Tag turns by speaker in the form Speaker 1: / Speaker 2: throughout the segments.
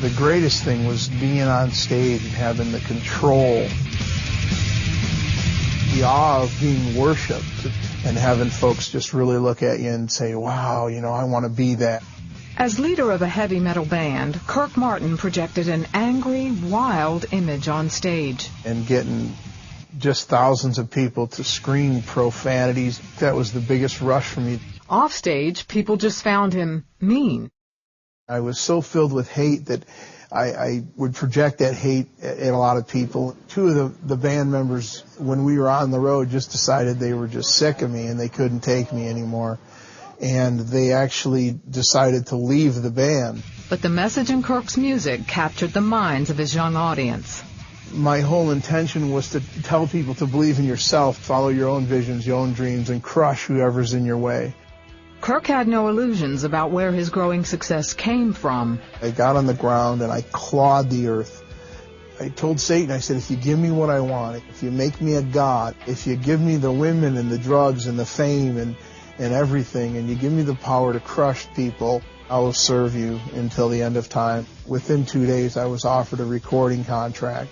Speaker 1: The greatest thing was being on stage and having the control, the awe of being worshipped, and having folks just really look at you and say, wow, you know, I want to be that.
Speaker 2: As leader of a heavy metal band, Kirk Martin projected an angry, wild image on stage.
Speaker 1: And getting just thousands of people to scream profanities, that was the biggest rush for me.
Speaker 2: Off stage, people just found him mean.
Speaker 1: I was so filled with hate that I would project that hate at a lot of people. Two of the band members, when we were on the road, just decided they were just sick of me and they couldn't take me anymore. And they actually decided to leave the band.
Speaker 2: But the message in Kirk's music captured the minds of his young audience.
Speaker 1: My whole intention was to tell people to believe in yourself, follow your own visions, your own dreams, and crush whoever's in your way.
Speaker 2: Kirk had no illusions about where his growing success came from.
Speaker 1: I got on the ground and I clawed the earth. I told Satan, I said, if you give me what I want, if you make me a god, if you give me the women and the drugs and the fame and everything, and you give me the power to crush people, I will serve you until the end of time. Within 2 days, I was offered a recording contract.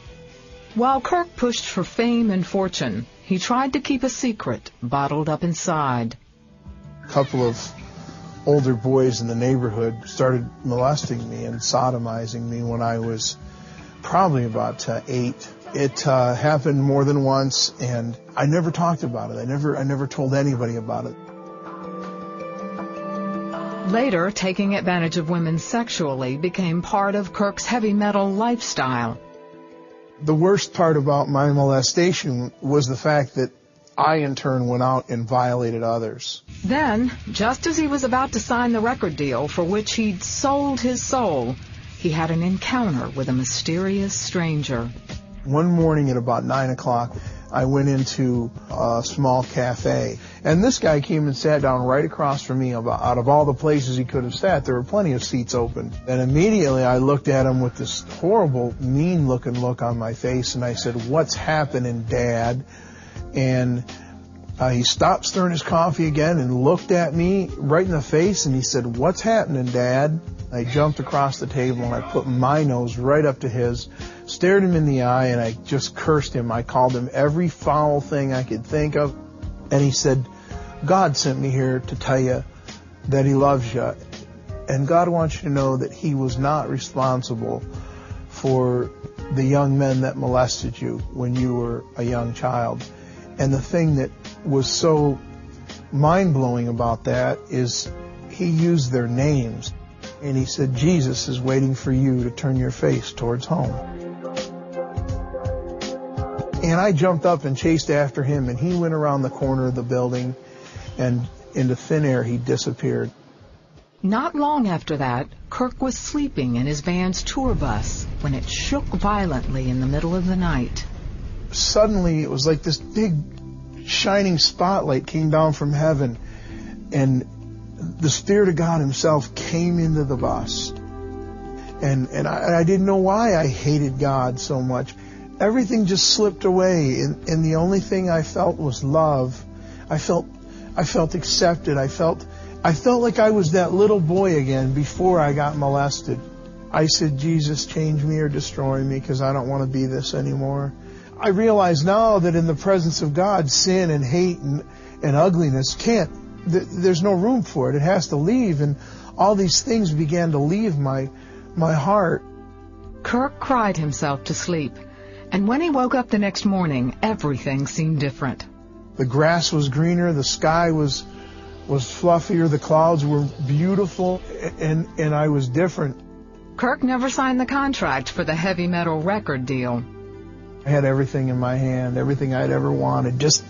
Speaker 2: While Kirk pushed for fame and fortune, he tried to keep a secret bottled up inside.
Speaker 1: A couple of older boys in the neighborhood started molesting me and sodomizing me when I was probably about 8. It happened more than once, and I never talked about it. I never told anybody about it.
Speaker 2: Later, taking advantage of women sexually became part of Kirk's heavy metal lifestyle.
Speaker 1: The worst part about my molestation was the fact that I, in turn, went out and violated others.
Speaker 2: Then, just as he was about to sign the record deal for which he'd sold his soul, he had an encounter with a mysterious stranger.
Speaker 1: One morning at about 9 o'clock, I went into a small cafe, and this guy came and sat down right across from me. Out of all the places he could have sat, there were plenty of seats open. And immediately I looked at him with this horrible, mean-looking look on my face, and I said, "What's happening, Dad?" And he stopped stirring his coffee again and looked at me right in the face, and he said, "What's happening, Dad?" I jumped across the table and I put my nose right up to his, stared him in the eye, and I just cursed him. I called him every foul thing I could think of. And he said, "God sent me here to tell you that he loves you. And God wants you to know that he was not responsible for the young men that molested you when you were a young child." And the thing that was so mind-blowing about that is he used their names. And he said, "Jesus is waiting for you to turn your face towards home." And I jumped up and chased after him, and he went around the corner of the building, and into thin air he disappeared.
Speaker 2: Not long after that, Kirk was sleeping in his band's tour bus when it shook violently in the middle of the night.
Speaker 1: Suddenly, it was like this big shining spotlight came down from heaven, and the Spirit of God himself came into the bus. And I didn't know why I hated God so much. Everything just slipped away, and the only thing I felt was love. I felt accepted. I felt like I was that little boy again before I got molested. I said, "Jesus, change me or destroy me, because I don't want to be this anymore." I realize now that in the presence of God, sin and hate and ugliness there's no room for it. It has to leave, and all these things began to leave my heart.
Speaker 2: Kirk cried himself to sleep, and when he woke up the next morning, everything seemed different.
Speaker 1: The grass was greener, the sky was fluffier, the clouds were beautiful, and I was different.
Speaker 2: Kirk never signed the contract for the heavy metal record deal.
Speaker 1: I had everything in my hand, everything I'd ever wanted, just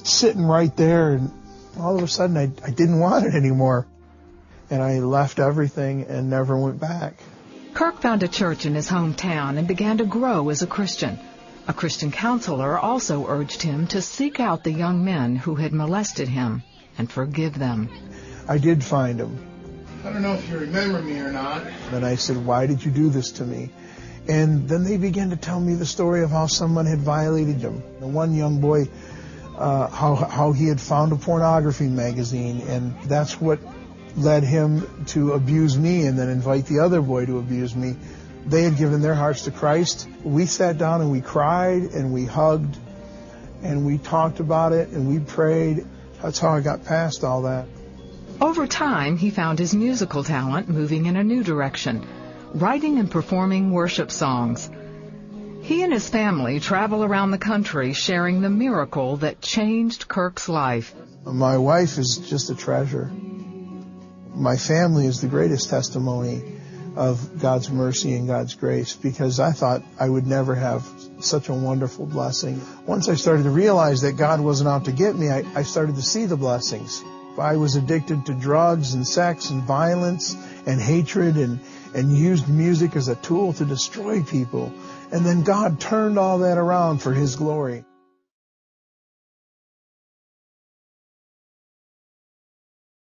Speaker 1: sitting right there, and all of a sudden I didn't want it anymore. And I left everything and never went back.
Speaker 2: Kirk found a church in his hometown and began to grow as a Christian. A Christian counselor also urged him to seek out the young men who had molested him and forgive them.
Speaker 1: I did find them. I don't know if you remember me or not. And I said, "Why did you do this to me?" And then they began to tell me the story of how someone had violated them. The one young boy, how he had found a pornography magazine, and that's what led him to abuse me and then invite the other boy to abuse me. They had given their hearts to Christ. We sat down and we cried and we hugged and we talked about it and we prayed. That's how I got past all that.
Speaker 2: Over time, he found his musical talent moving in a new direction, writing and performing worship songs. He and his family travel around the country sharing the miracle that changed Kirk's life.
Speaker 1: My wife is just a treasure. My family is the greatest testimony of God's mercy and God's grace, because I thought I would never have such a wonderful blessing. Once I started to realize that God wasn't out to get me, I started to see the blessings. I was addicted to drugs and sex and violence and hatred and used music as a tool to destroy people. And then God turned all that around for His glory.